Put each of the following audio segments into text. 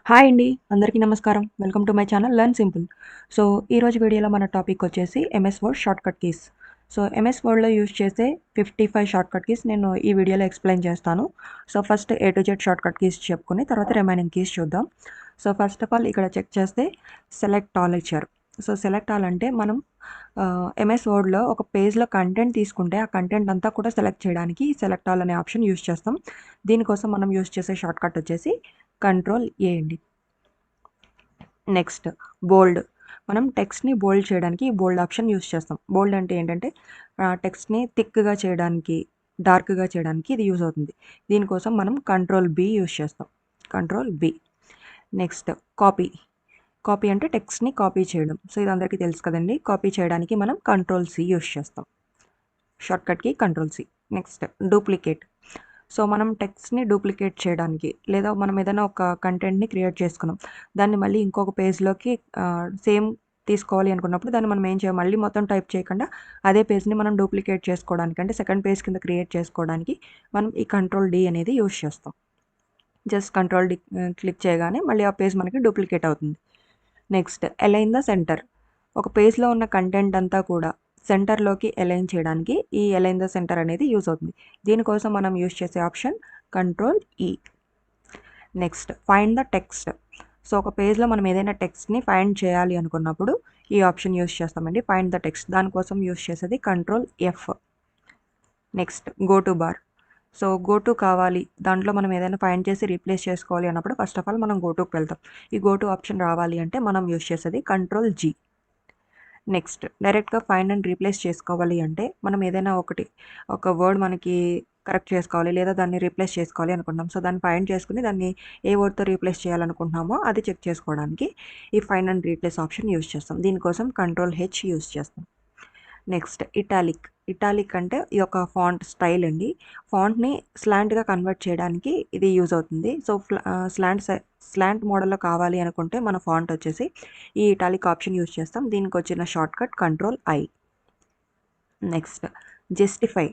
Hi అండి. అందరికీ నమస్కారం. Welcome to my channel learn simple. So, ఈరోజు వీడియోలో మన టాపిక్ వచ్చేసి MS word shortcut keys. So, MS వర్డ్‌లో యూజ్ చేసే 55 షార్ట్‌కట్ కీస్ నేను ఈ వీడియోలో ఎక్స్‌ప్లెయిన్ చేస్తాను. So, first A to Z shortcut keys చెప్పుకొని తర్వాత రిమైనింగ్ కీస్ చూద్దాం. సో, ఫస్ట్ ఆఫ్ ఆల్ ఇక్కడ చెక్ చేస్తే సెలెక్ట్ ఆల్ ఇచ్చారు. సో, సెలెక్ట్ ఆల్ అంటే మనం ఎంఎస్ వర్డ్‌లో ఒక పేజ్‌లో కంటెంట్ తీసుకుంటే ఆ కంటెంట్ అంతా కూడా సెలెక్ట్ చేయడానికి సెలెక్ట్ ఆల్ అనే ఆప్షన్ యూజ్ చేస్తాం. దీనికోసం మనం యూజ్ చేసే షార్ట్‌కట్ వచ్చేసి కంట్రోల్ ఏ అండి. నెక్స్ట్ బోల్డ్. మనం టెక్స్ట్‌ని బోల్డ్ చేయడానికి ఈ బోల్డ్ ఆప్షన్ యూజ్ చేస్తాం. బోల్డ్ అంటే ఏంటంటే టెక్స్ట్‌ని థిక్‌గా చేయడానికి, డార్క్‌గా చేయడానికి ఇది యూజ్ అవుతుంది. దీనికోసం మనం కంట్రోల్ బి యూజ్ చేస్తాం. Control B. Next copy. Copy అంటే టెక్స్ట్‌ని కాపీ చేయడం. సో, ఇది అందరికీ తెలుసు కదండీ! కాపీ చేయడానికి మనం కంట్రోల్ సి యూజ్ చేస్తాం. షార్ట్‌కట్‌కి control C. Next duplicate. So, మనం టెక్స్ట్‌ని డూప్లికేట్ చేయడానికి లేదా మనం ఏదైనా ఒక కంటెంట్‌ని క్రియేట్ చేసుకున్నాం. దాన్ని మళ్ళీ ఇంకొక పేజ్‌లోకి సేమ్ తీసుకోవాలి అనుకున్నప్పుడు దాన్ని మనం ఏం చేయాలి, మళ్ళీ మొత్తం టైప్ చేయకుండా అదే పేజ్‌ని మనం డూప్లికేట్ చేసుకోవడానికి అంటే సెకండ్ పేజ్ కింద క్రియేట్ చేసుకోవడానికి మనం ఈ కంట్రోల్ డి అనేది యూజ్ చేస్తాం. జస్ట్ కంట్రోల్ డి క్లిక్ చేయగానే మళ్ళీ ఆ పేజ్ మనకి డూప్లికేట్ అవుతుంది. Next align the centre. ఒక పేజ్‌లో ఉన్న కంటెంట్ అంతా కూడా సెంటర్‌లోకి అలైన్ చేయడానికి ఈ అలైన్ ద సెంటర్ అనేది యూజ్ అవుతుంది. దీనికోసం మనం యూజ్ చేసే ఆప్షన్ కంట్రోల్ ఈ. Next find the text. So, ఒక పేజ్‌లో మనం ఏదైనా టెక్స్ట్‌ని ఫైండ్ చేయాలి అనుకున్నప్పుడు ఈ ఆప్షన్ యూజ్ చేస్తామండి. Find the text. దానికోసం యూజ్ చేసేది control F. Next go to bar. So, go to కావాలి, దాంట్లో మనం ఏదైనా ఫైండ్ చేసి రీప్లేస్ చేసుకోవాలి అన్నప్పుడు ఫస్ట్ ఆఫ్ ఆల్ మనం గో టుకి వెళ్తాం. ఈ గో టు ఆప్షన్ రావాలి అంటే మనం యూజ్ చేసేది కంట్రోల్ జీ. నెక్స్ట్ డైరెక్ట్‌గా ఫైండ్ అండ్ రీప్లేస్ చేసుకోవాలి అంటే మనం ఏదైనా ఒక వర్డ్ మనకి కరెక్ట్ చేసుకోవాలి లేదా దాన్ని రీప్లేస్ చేసుకోవాలి అనుకుంటాం. సో, దాన్ని ఫైండ్ చేసుకొని దాన్ని ఏ వర్డ్‌తో రీప్లేస్ చేయాలనుకుంటున్నామో అది చెక్ చేసుకోవడానికి ఈ find and replace option use చేస్తాం. దీనికోసం కంట్రోల్ హెచ్ యూజ్ చేస్తాం. Next italic. ఇటాలిక్ అంటే ఇది ఒక ఫాంట్ స్టైల్ అండి. ఫాంట్‌ని స్లాంట్‌గా కన్వర్ట్ చేయడానికి ఇది యూజ్ అవుతుంది. సో, స్లాంట్ మోడల్‌లో కావాలి అనుకుంటే మన ఫాంట్ వచ్చేసి ఈ ఇటాలిక్ ఆప్షన్ యూజ్ చేస్తాం. దీనికి వచ్చిన shortcut control I. Next justify.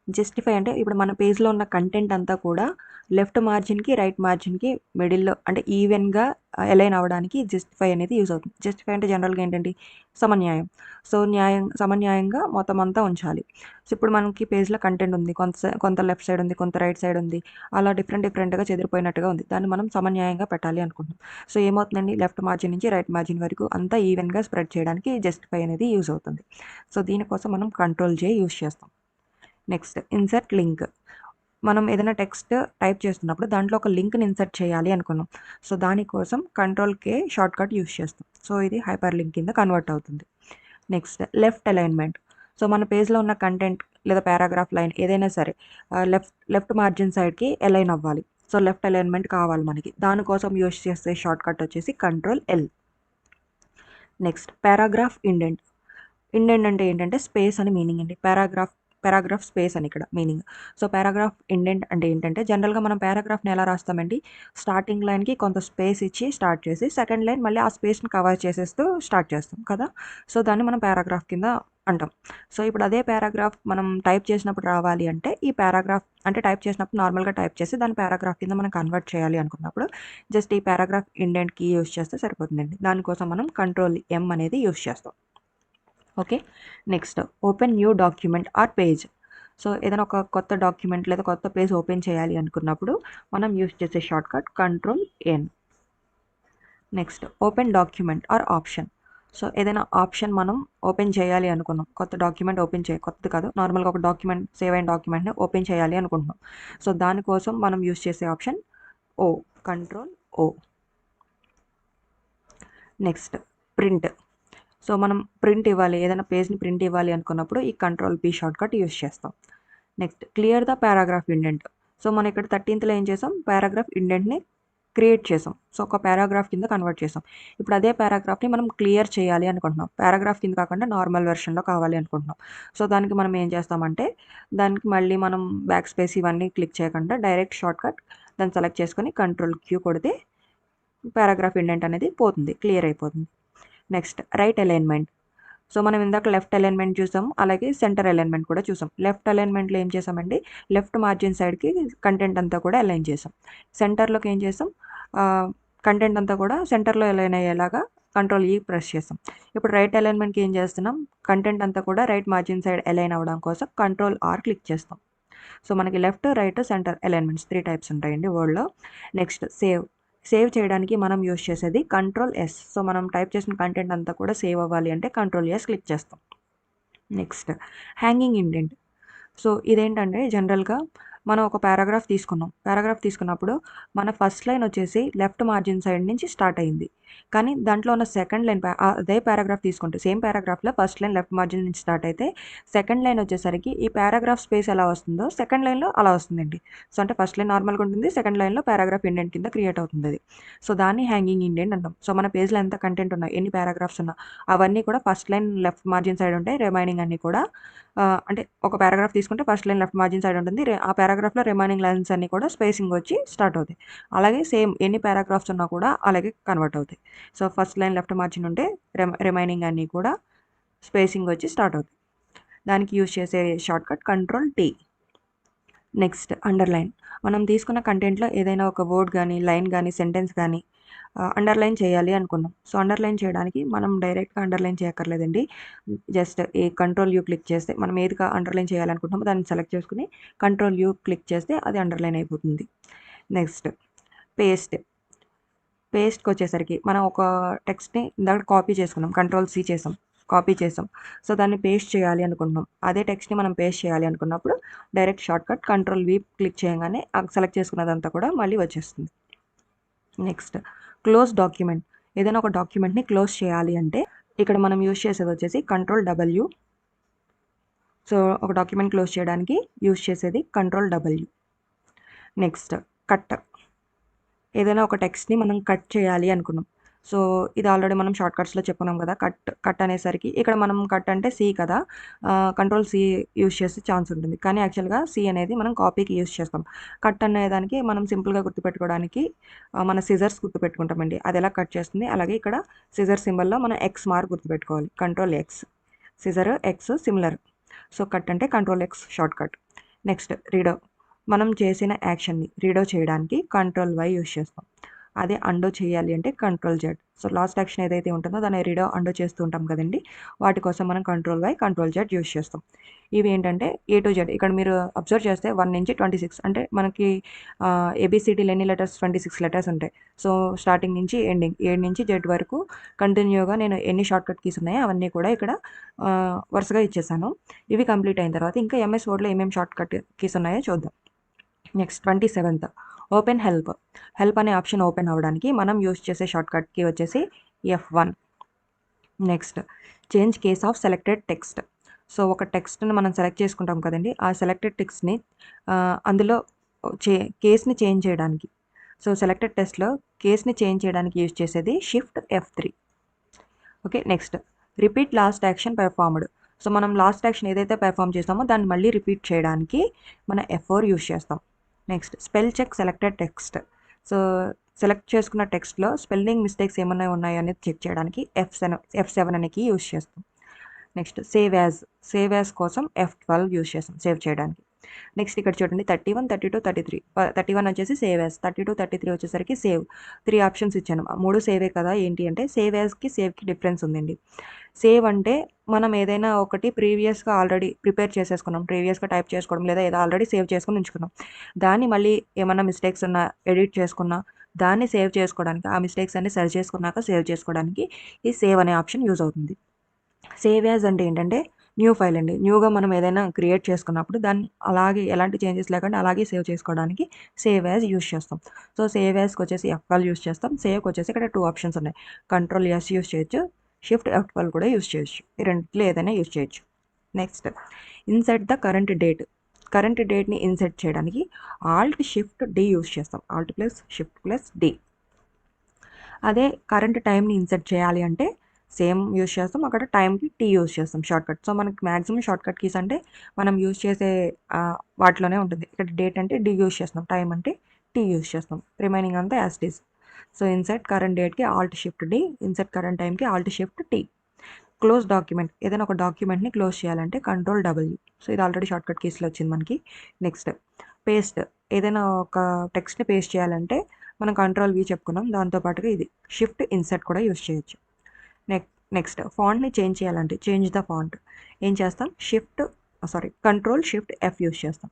Justify అంటే ఇప్పుడు మన పేజ్‌లో ఉన్న కంటెంట్ అంతా కూడా లెఫ్ట్ మార్జిన్‌కి, రైట్ మార్జిన్‌కి మిడిల్‌లో అంటే ఈవెన్‌గా అలైన్ అవ్వడానికి జస్టిఫై అనేది యూజ్ అవుతుంది. జస్టిఫై అంటే జనరల్‌గా ఏంటండి సమన్యాయం. సో, సమన్యాయంగా మొత్తం అంతా ఉంచాలి. సో, ఇప్పుడు మనకి పేజ్‌లో కంటెంట్ ఉంది. కొంత లెఫ్ట్ సైడ్ ఉంది, కొంత రైట్ సైడ్ ఉంది. అలా డిఫరెంట్‌గా చెదిరిపోయినట్టుగా ఉంది. దాన్ని మనం సమన్యాయంగా పెట్టాలి అనుకుంటున్నాం. సో, ఏమవుతుందండి లెఫ్ట్ మార్జిన్ నుంచి రైట్ మార్జిన్ వరకు అంతా ఈవెన్‌గా స్ప్రెడ్ చేయడానికి జస్టిఫై అనేది యూజ్ అవుతుంది. సో, దీనికోసం మనం కంట్రోల్ జే యూజ్ చేస్తాం. Next insert link. మనం ఏదైనా టెక్స్ట్ టైప్ చేస్తున్నప్పుడు దాంట్లో ఒక లింక్‌ని ఇన్సర్ట్ చేయాలి అనుకున్నాం. సో, దానికోసం కంట్రోల్ కే షార్ట్‌కట్ యూజ్ చేస్తాం. సో, ఇది హైపర్ లింక్ కింద కన్వర్ట్ అవుతుంది. Next left alignment. సో, మన పేజ్‌లో ఉన్న కంటెంట్ లేదా పారాగ్రాఫ్ లైన్ ఏదైనా సరే లెఫ్ట్ మార్జిన్ సైడ్‌కి అలైన్ అవ్వాలి. సో, లెఫ్ట్ అలైన్‌మెంట్ కావాలి మనకి. దానికోసం యూజ్ చేసే షార్ట్‌కట్ వచ్చేసి control L. Next paragraph indent. Indent అంటే ఏంటంటే స్పేస్ అని మీనింగ్ అండి. పారాగ్రాఫ్ స్పేస్ అని ఇక్కడ మీనింగ్. సో, పారాగ్రాఫ్ ఇండెంట్ అంటే ఏంటంటే జనరల్‌గా మనం పారాగ్రాఫ్‌ని ఎలా రాస్తామండి, స్టార్టింగ్ లైన్‌కి కొంత స్పేస్ ఇచ్చి స్టార్ట్ చేసి సెకండ్ లైన్ మళ్ళీ ఆ స్పేస్‌ని కవర్ చేసేస్తూ స్టార్ట్ చేస్తాం కదా! సో, దాన్ని మనం పారాగ్రాఫ్ కింద అంటాం. సో, ఇప్పుడు అదే పారాగ్రాఫ్ మనం టైప్ చేసినప్పుడు రావాలి అంటే ఈ పారాగ్రాఫ్ అంటే టైప్ చేసినప్పుడు నార్మల్‌గా టైప్ చేసి దాన్ని పారాగ్రాఫ్ కింద మనం కన్వర్ట్ చేయాలి అనుకున్నప్పుడు జస్ట్ ఈ పారాగ్రాఫ్ ఇండెంట్ కీ యూజ్ చేస్తే సరిపోతుందండి. దానికోసం మనం కంట్రోల్ ఎం అనేది యూజ్ చేస్తాం. Okay. Next open new document are page. So, ఏదైనా ఒక కొత్త డాక్యుమెంట్ లేదా కొత్త పేజ్ ఓపెన్ చేయాలి అనుకున్నప్పుడు మనం యూజ్ చేసే shortcut control N. Next open document or option. So, ఏదైనా ఆప్షన్ మనం ఓపెన్ చేయాలి అనుకున్నాం. కొత్తది కాదు, నార్మల్‌గా ఒక డాక్యుమెంట్ సేవ్ అయిన డాక్యుమెంట్‌ని ఓపెన్ చేయాలి అనుకుంటున్నాం. సో, దానికోసం మనం యూజ్ చేసే option O. Control O. Next print. So, మనం ప్రింట్ ఇవ్వాలి, ఏదైనా పేజ్‌ని ప్రింట్ ఇవ్వాలి అనుకున్నప్పుడు ఈ కంట్రోల్ పి షార్ట్‌కట్ యూజ్ చేస్తాం. Next clear the paragraph indent. So, మనం ఇక్కడ 13థ్‌లో ఏం చేసాం, పారాగ్రాఫ్ ఇండెంట్‌ని క్రియేట్ చేసాం. సో, ఒక పారాగ్రాఫ్ కింద కన్వర్ట్ చేసాం. ఇప్పుడు అదే పారాగ్రాఫ్‌ని మనం క్లియర్ చేయాలి అనుకుంటున్నాం. పారాగ్రాఫ్ కింద కాకుండా నార్మల్ వెర్షన్‌లో కావాలి అనుకుంటున్నాం. సో, దానికి మనం ఏం చేస్తామంటే దానికి మళ్ళీ మనం బ్యాక్ స్పేస్ ఇవన్నీ క్లిక్ చేయకుండా డైరెక్ట్ షార్ట్‌కట్ దాన్ని సెలెక్ట్ చేసుకొని కంట్రోల్ క్యూ కొడితే పారాగ్రాఫ్ ఇండెంట్ అనేది పోతుంది, క్లియర్ అయిపోతుంది. Next right alignment. సో, మనం ఇందాక లెఫ్ట్ అలైన్‌మెంట్ చూసాం. అలాగే సెంటర్ అలైన్‌మెంట్ కూడా చూసాం. లెఫ్ట్ అలైన్‌మెంట్‌లో ఏం చేసామండి, లెఫ్ట్ మార్జిన్ సైడ్‌కి కంటెంట్ అంతా కూడా అలైన్ చేసాం. సెంటర్‌లోకి ఏం చేసాం, కంటెంట్ అంతా కూడా సెంటర్లో అలైన్ అయ్యేలాగా కంట్రోల్ ఈ ప్రెస్ చేస్తాం. ఇప్పుడు రైట్ అలైన్మెంట్కి ఏం చేస్తున్నాం, కంటెంట్ అంతా కూడా రైట్ మార్జిన్ సైడ్ అలైన్ అవ్వడం కోసం కంట్రోల్ ఆర్ క్లిక్ చేస్తాం. సో మనకి left, right, centre alignments 3 types ఉంటాయండి వర్డ్లో. నెక్స్ట్ సేవ్ చేయడానికి మనం యూస్ చేసేది కంట్రోల్ ఎస్. సో మనం టైప్ చేసిన కంటెంట్ అంతా కూడా సేవ్ అవ్వాలి అంటే కంట్రోల్ ఎస్ క్లిక్ చేస్తాం. Next hanging indent. సో ఇదేంటంటే జనరల్గా మనం ఒక పారాగ్రాఫ్ తీసుకున్నప్పుడు మన ఫస్ట్ లైన్ వచ్చేసి లెఫ్ట్ మార్జిన్ సైడ్ నుంచి స్టార్ట్ అయింది. కానీ దాంట్లో ఉన్న సెకండ్ లైన్ అదే పారాగ్రాఫ్ తీసుకుంటే same పారాగ్రాఫ్లో first line left margin నుంచి స్టార్ట్ అయితే సెకండ్ లైన్ వచ్చేసరికి ఈ పారాగ్రాఫ్ స్పేస్ ఎలా వస్తుందో సెకండ్ లైన్లో అలా వస్తుందండి. సో అంటే ఫస్ట్ లైన్ నార్మల్గా ఉంటుంది, సెకండ్ లైన్లో పారాగ్రాఫ్ ఇండెంట్ కింద క్రియేట్ అవుతుంది అది. సో దాన్ని హ్యాంగింగ్ ఇండెంట్ అంటాం. సో మన పేజ్లో ఎంత కంటెంట్ ఉన్నా, ఎన్ని పారాగ్రాఫ్స్ ఉన్నా అవన్నీ కూడా first line left margin side ఉంటాయి. రిమైనింగ్ అన్నీ కూడా అంటే ఒక పారాగ్రాఫ్ తీసుకుంటే first line left margin side ఉంటుంది, ఆ పారాగ్రాఫ్లో రిమైనింగ్ లైన్స్ అన్నీ కూడా స్పేసింగ్ వచ్చి స్టార్ట్ అవుతాయి. అలాగే సేమ్ ఎన్ని పారాగ్రాఫ్స్ ఉన్నా కూడా అలాగే కన్వర్ట్ అవుతాయి. So first line left margin ఉంటే రిమైనింగ్ అన్నీ కూడా స్పేసింగ్ వచ్చి స్టార్ట్ అవుతాయి. దానికి యూజ్ చేసే shortcut control tea. Next underline. మనం తీసుకున్న కంటెంట్లో ఏదైనా ఒక వర్డ్ కానీ, లైన్ కానీ, సెంటెన్స్ కానీ అండర్లైన్ చేయాలి అనుకున్నాం. సో అండర్లైన్ చేయడానికి మనం డైరెక్ట్గా అండర్లైన్ చేయక్కర్లేదండి. జస్ట్ ఈ కంట్రోల్ యూ క్లిక్ చేస్తే మనం ఏది అండర్లైన్ చేయాలనుకుంటున్నామో దాన్ని సెలెక్ట్ చేసుకుని కంట్రోల్ యూ క్లిక్ చేస్తే అది అండర్లైన్ అయిపోతుంది. నెక్స్ట్ పేస్ట్కి వచ్చేసరికి మనం ఒక టెక్స్ట్ని ఇందాక కాపీ చేసుకున్నాం, కంట్రోల్ సి చేసాం, కాపీ చేసాం. సో దాన్ని పేస్ట్ చేయాలి అనుకుంటున్నాం. అదే టెక్స్ట్ని మనం పేస్ట్ చేయాలి అనుకున్నప్పుడు direct shortcut control V click చేయగానే సెలెక్ట్ చేసుకున్నదంతా కూడా మళ్ళీ వచ్చేస్తుంది. Next close document. ఏదైనా ఒక డాక్యుమెంట్ని క్లోజ్ చేయాలి అంటే ఇక్కడ మనం యూజ్ చేసేది వచ్చేసి కంట్రోల్ డబ్ల్యూ. సో ఒక డాక్యుమెంట్ క్లోజ్ చేయడానికి యూజ్ చేసేది కంట్రోల్ డబ్ల్యూ. Next cut. ఏదైనా ఒక టెక్స్ట్ని మనం కట్ చేయాలి అనుకున్నాం. సో ఇది ఆల్రెడీ మనం షార్ట్ కట్స్లో చెప్పుకున్నాం కదా. కట్ అనేసరికి ఇక్కడ మనం కట్ అంటే సి కదా, కంట్రోల్ సి యూజ్ చేసే ఛాన్స్ ఉంటుంది. కానీ యాక్చువల్గా సి అనేది మనం కాపీకి యూజ్ చేస్తాం. కట్ అనేదానికి మనం సింపుల్గా గుర్తుపెట్టుకోవడానికి మన సిజర్స్ గుర్తుపెట్టుకుంటామండి. అది ఎలా కట్ చేస్తుంది, అలాగే ఇక్కడ సిజర్ సింబల్లో మనం ఎక్స్ మార్క్ గుర్తుపెట్టుకోవాలి. Control X, scissor X similar. So cut అంటే control X shortcut. Next redo. మనం చేసిన యాక్షన్ని రీడో చేయడానికి కంట్రోల్ వై యూజ్ చేస్తాం. అదే అండో చేయాలి అంటే control Z. So last action ఏదైతే ఉంటుందో దాన్ని రీడో అండో చేస్తూ ఉంటాం కదండి, వాటి కోసం మనం control why control Z use చేస్తాం. ఇవి ఏంటంటే ఏ టు జెడ్. ఇక్కడ మీరు అబ్జర్వ్ చేస్తే 1 నుంచి 26 అంటే మనకి ఏబిసిడీలు ఎన్ని లెటర్స్, 26 లెటర్స్ ఉంటాయి. సో స్టార్టింగ్ నుంచి ఎండింగ్ 7 నుంచి జెడ్ వరకు కంటిన్యూగా నేను ఎన్ని షార్ట్ కట్ కీస్ ఉన్నాయో అవన్నీ కూడా ఇక్కడ వరుసగా ఇచ్చేసాను. ఇవి కంప్లీట్ అయిన తర్వాత ఇంకా ఎంఎస్ వర్డ్లో ఏమేమి షార్ట్ కట్ కీస్ ఉన్నాయో చూద్దాం. నెక్స్ట్ 27th ఓపెన్ హెల్ప్ అనే ఆప్షన్ ఓపెన్ అవ్వడానికి మనం యూజ్ చేసే షార్ట్కట్ కీ వచ్చేసి F1. Next change case of selected text. So ఒక టెక్స్ట్ని మనం సెలెక్ట్ చేసుకుంటాం కదండి, ఆ సెలెక్టెడ్ టెక్స్ట్ని అందులో కేస్ని చేంజ్ చేయడానికి, సో సెలెక్టెడ్ టెక్స్ట్లో కేస్ని చేంజ్ చేయడానికి యూజ్ చేసేది shift F3. Okay. Next repeat last action performed. So మనం లాస్ట్ యాక్షన్ ఏదైతే పెర్ఫామ్ చేస్తామో దాన్ని మళ్ళీ రిపీట్ చేయడానికి మన F4 యూజ్ చేస్తాం. Next spell check selected text. So select చేసుకున్న టెక్స్ట్లో స్పెల్లింగ్ మిస్టేక్స్ ఏమైనా ఉన్నాయో అనేది చెక్ చేయడానికి F7 అనేది యూజ్ చేస్తాం. నెక్స్ట్ సేవ్ యాజ్ కోసం F12 యూజ్ చేస్తాం సేవ్ చేయడానికి. నెక్స్ట్ ఇక్కడ చూడండి 31, 32, 33. 31 వచ్చేసి సేవ్ యాజ్, 32, 33 వచ్చేసరికి సేవ్. 3 ఆప్షన్స్ ఇచ్చాను. 3 సేవే కదా. ఏంటి అంటే సేవ్ యాజ్కి సేవ్కి డిఫరెన్స్ ఉందండి. సేవ్ అంటే మనం ఏదైనా ఒకటి ప్రీవియస్గా ఆల్రెడీ ప్రిపేర్ చేసేసుకున్నాం, ప్రీవియస్గా టైప్ చేసుకోవడం లేదా ఏదో ఆల్రెడీ సేవ్ చేసుకుని ఉంచుకున్నాం, దాన్ని మళ్ళీ ఏమన్నా మిస్టేక్స్ ఉన్నా ఎడిట్ చేసుకున్నా దాన్ని సేవ్ చేసుకోవడానికి, ఆ మిస్టేక్స్ అన్ని సరి చేసుకున్నాక సేవ్ చేసుకోవడానికి ఈ సేవ్ అనే ఆప్షన్ యూజ్ అవుతుంది. సేవ్ యాజ్ అంటే ఏంటంటే న్యూ ఫైల్ అండి. న్యూగా మనం ఏదైనా క్రియేట్ చేసుకున్నప్పుడు దాన్ని అలాగే ఎలాంటి చేంజెస్ లేకుండా అలాగే సేవ్ చేసుకోవడానికి సేవ్ యాజ్ యూజ్ చేస్తాం. సో సేవ్ యాజ్కి వచ్చేసి F12 యూజ్ చేస్తాం. సేవ్కి వచ్చేసి ఇక్కడ 2 ఆప్షన్స్ ఉన్నాయి. కంట్రోల్ ఎస్ యూజ్ చేయొచ్చు, షిఫ్ట్ F12 కూడా యూజ్ చేయొచ్చు. ఈ రెండిట్లో ఏదైనా యూజ్ చేయొచ్చు. నెక్స్ట్ ఇన్సర్ట్ ద కరెంట్ డేట్ని ఇన్సర్ట్ చేయడానికి ఆల్ట్ షిఫ్ట్ డి యూజ్ చేస్తాం. Alt plus shift plus D. అదే కరెంట్ టైంని ఇన్సర్ట్ చేయాలి అంటే సేమ్ యూజ్ చేస్తాం, అక్కడ టైంకి టీ యూజ్ చేస్తాం షార్ట్కట్. సో మనకి మ్యాక్సిమం షార్ట్కట్ కీస్ అంటే మనం యూజ్ చేసే వాటిలోనే ఉంటుంది. ఇక్కడ డేట్ అంటే డి యూజ్ చేస్తాం, టైం అంటే టీ యూజ్ చేస్తాం, రిమైనింగ్ అంతా as it is. So insert current డేట్కి alt shift D, insert current టైంకి alt shift T. Close document. ఏదైనా ఒక డాక్యుమెంట్ని క్లోజ్ చేయాలంటే కంట్రోల్ డబ్ల్యూ. సో ఇది ఆల్రెడీ షార్ట్కట్ కీస్లో వచ్చింది మనకి. Next paste. ఏదైనా ఒక టెక్స్ట్ని పేస్ట్ చేయాలంటే మనం కంట్రోల్ వి చెప్పుకున్నాం. దాంతోపాటుగా ఇది షిఫ్ట్ ఇన్సర్ట్ కూడా యూస్ చేయొచ్చు. నెక్స్ట్ ఫాంట్ని చేంజ్ చేయాలంటే చేంజ్ ద ఫాంట్ ఏం చేస్తాం, కంట్రోల్ షిఫ్ట్ ఎఫ్ యూస్ చేస్తాం.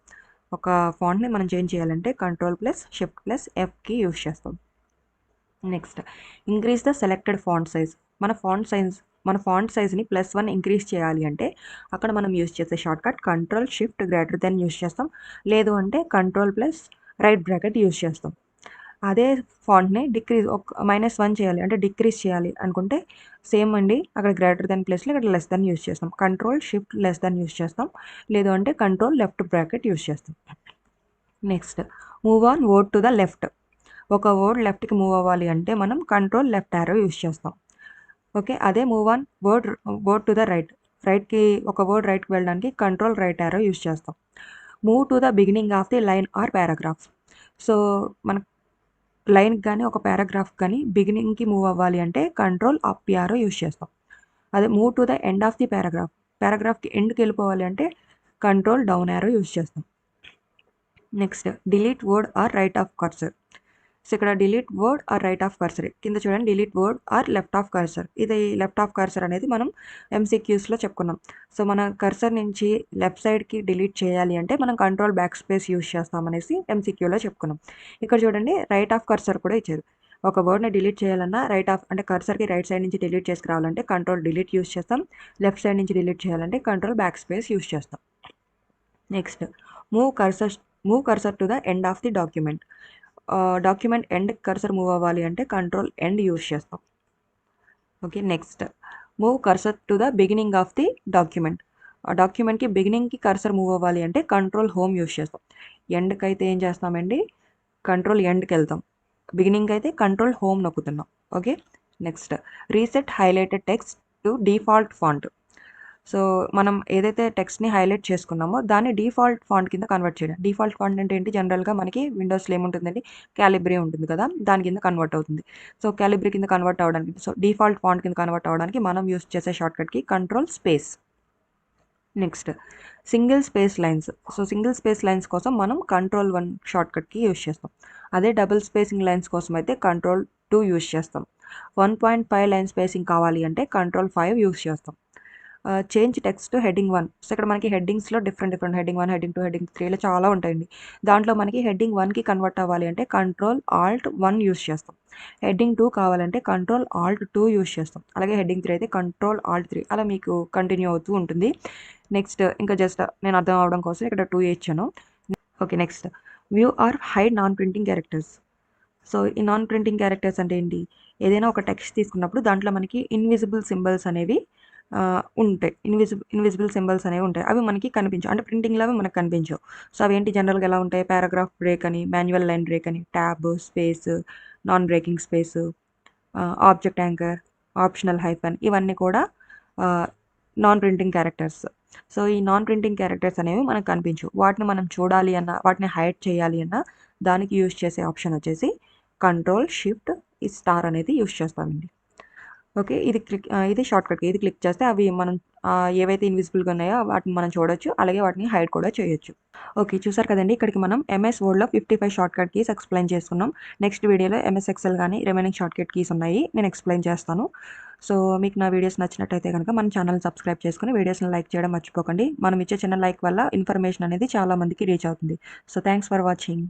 ఒక ఫాంట్ని మనం చేంజ్ చేయాలంటే కంట్రోల్ ప్లస్ షిఫ్ట్ ప్లస్ ఎఫ్కి యూస్ చేస్తాం. Next increase the selected font size. మన ఫాంట్ సైజ్ని +1 ఇంక్రీజ్ చేయాలి అంటే అక్కడ మనం యూస్ చేసే shortcut control shift greater than use చేస్తాం, లేదు అంటే control plus right bracket use చేస్తాం. అదే ఫాంట్ని -1 చేయాలి అంటే డిక్రీజ్ చేయాలి అనుకుంటే సేమ్ అండి, అక్కడ గ్రేటర్ దెన్ ప్లేస్లో ఇక్కడ లెస్ దెన్ యూస్ చేస్తాం. Control shift less than use చేస్తాం, లేదు అంటే కంట్రోల్ లెఫ్ట్ బ్రాకెట్ యూస్ చేస్తాం. Next move one word to the left. ఒక వర్డ్ లెఫ్ట్కి మూవ్ అవ్వాలి అంటే మనం కంట్రోల్ లెఫ్ట్ యారో యూస్ చేస్తాం. ఓకే, అదే move one word to the రైట్కి ఒక వర్డ్ రైట్కి వెళ్ళడానికి కంట్రోల్ రైట్ యారో యూస్ చేస్తాం. Move to the beginning of the line or paragraph. So మన లైన్కి కానీ ఒక పారాగ్రాఫ్ కానీ బిగినింగ్కి మూవ్ అవ్వాలి అంటే కంట్రోల్ అప్ యారో యూస్ చేస్తాం. అదే move to the end of the పారాగ్రాఫ్కి ఎండ్కి వెళ్ళిపోవాలి అంటే కంట్రోల్ డౌన్ యారో యూస్ చేస్తాం. Next delete word or right of cursor. So ఇక్కడ delete word or right of cursor, కింద చూడండి delete word or left of cursor. ఇది లెఫ్ట్ ఆఫ్ కర్సర్ అనేది మనం MCQస్లో చెప్పుకున్నాం. సో మన కర్సర్ నుంచి లెఫ్ట్ సైడ్కి డిలీట్ చేయాలి అంటే మనం కంట్రోల్ బ్యాక్ స్పేస్ యూస్ చేస్తాం అనేసి MCQలో చెప్పుకున్నాం. ఇక్కడ చూడండి రైట్ ఆఫ్ కర్సర్ కూడా ఇచ్చారు. ఒక వర్డ్ని డిలీట్ చేయాలన్నా అంటే కర్సర్కి రైట్ సైడ్ నుంచి డిలీట్ చేసుకురావాలంటే కంట్రోల్ డిలీట్ యూస్ చేస్తాం, లెఫ్ట్ సైడ్ నుంచి డిలీట్ చేయాలంటే కంట్రోల్ బ్యాక్ స్పేస్ యూస్ చేస్తాం. Next move cursor to the end of the document. Document end cursor move అవ్వాలి అంటే కంట్రోల్ ఎండ్ యూస్ చేస్తాం. Okay, next move cursor to the beginning of the document. డాక్యుమెంట్కి బిగినింగ్కి cursor move అవ్వాలి అంటే control home use చేస్తాం. ఎండ్కి అయితే ఏం చేస్తామండి, కంట్రోల్ ఎండ్కి వెళ్తాం. బిగినింగ్ అయితే కంట్రోల్ హోమ్ నొక్కుతున్నాం. Okay, next reset highlighted text to default font. So మనం ఏదైతే టెక్స్ట్ని హైలైట్ చేసుకున్నామో దాన్ని డిఫాల్ట్ ఫాంట్ కింద కన్వర్ట్ చేయడం. డిఫాల్ట్ ఫాంట్ అంటే ఏంటి, జనరల్గా మనకి విండోస్లో ఏముంటుందండి, క్యాలిబ్రీ ఉంటుంది కదా, దాని కింద కన్వర్ట్ అవుతుంది. సో క్యాలిబ్రీ కింద కన్వర్ట్ అవ్వడానికి, సో డిఫాల్ట్ ఫాంట్ కింద కన్వర్ట్ అవ్వడానికి మనం యూస్ చేసే షార్ట్కట్కి control space. Next single space lines. So single space lines కోసం మనం కంట్రోల్ 1 షార్ట్కట్కి యూస్ చేస్తాం. అదే డబుల్ స్పేసింగ్ లైన్స్ కోసం అయితే కంట్రోల్ 2 యూస్ చేస్తాం. 1.5 లైన్ స్పేసింగ్ కావాలి అంటే కంట్రోల్ 5 యూస్ చేస్తాం. Change text heading 1. సో ఇక్కడ మనకి హెడ్డింగ్స్లో డిఫరెంట్ హెడ్డింగ్ 1, హెడ్డింగ్ 2, హెడ్డింగ్ 3 ఇలా చాలా ఉంటాయండి. దాంట్లో మనకి హెడ్డింగ్ 1కి కన్వర్ట్ అవ్వాలి అంటే కంట్రోల్ ఆల్ట్ 1 యూస్ చేస్తాం. హెడ్డింగ్ 2 కావాలంటే కంట్రోల్ ఆల్ట్ 2 యూస్ చేస్తాం. అలాగే హెడ్డింగ్ 3 అయితే కంట్రోల్ ఆల్ట్ 3 అలా మీకు కంటిన్యూ అవుతూ ఉంటుంది. నెక్స్ట్ ఇంకా జస్ట్ నేను అర్థం అవడం కోసం ఇక్కడ 2 ఇచ్చాను. Okay, next view or hide non printing characters. So ఈ నాన్ ప్రింటింగ్ క్యారెక్టర్స్ అంటే ఏంటి, ఏదైనా ఒక టెక్స్ట్ తీసుకున్నప్పుడు దాంట్లో మనకి ఇన్విజిబుల్ సింబల్స్ అనేవి ఉంటాయి. ఇన్విజిబుల్ సింబల్స్ అనేవి ఉంటాయి. అవి మనకి కనిపించవు, అంటే ప్రింటింగ్లో అవి మనకు కనిపించవు. సో అవి ఏంటి జనరల్గా ఎలా ఉంటాయి, పారాగ్రాఫ్ బ్రేక్ అని, మాన్యువల్ లైన్ బ్రేక్ అని, tab, space, non breaking space, object anchor, optional hyphen, ఇవన్నీ కూడా నాన్ ప్రింటింగ్ క్యారెక్టర్స్. సో ఈ నాన్ ప్రింటింగ్ క్యారెక్టర్స్ అనేవి మనకు కనిపించవు. వాటిని మనం చూడాలి అన్నా, వాటిని హైడ్ చేయాలి అన్నా దానికి యూస్ చేసే ఆప్షన్ వచ్చేసి కంట్రోల్ షిఫ్ట్ ఈ స్టార్ అనేది యూస్ చేస్తామండి. ఓకే, ఇది షార్ట్కట్. ఇది క్లిక్ చేస్తే అవి మనం ఏవైతే ఇన్విజిబుల్గా ఉన్నాయో వాటిని మనం చూడొచ్చు, అలాగే వాటిని హైడ్ కూడా చేయొచ్చు. ఓకే, చూసారు కదండి, ఇక్కడికి మనం MS వర్డ్లో 55 షార్ట్కట్ కీస్ ఎక్స్ప్లెయిన్ చేసుకున్నాం. నెక్స్ట్ వీడియోలో MS ఎక్సెల్ కానీ రిమైనింగ్ షార్ట్కట్ కీస్ ఉన్నాయి, నేను ఎక్స్ప్లెయిన్ చేస్తాను. సో మీకు నా వీడియోస్ నచ్చినట్టయితే కనుక మన ఛానల్ని సబ్స్క్రైబ్ చేసుకుని వీడియోస్ని లైక్ చేయడం మర్చిపోకండి. మనం ఇచ్చే చిన్న లైక్ వల్ల ఇన్ఫర్మేషన్ అనేది చాలా మందికి రీచ్ అవుతుంది. So thanks for watching.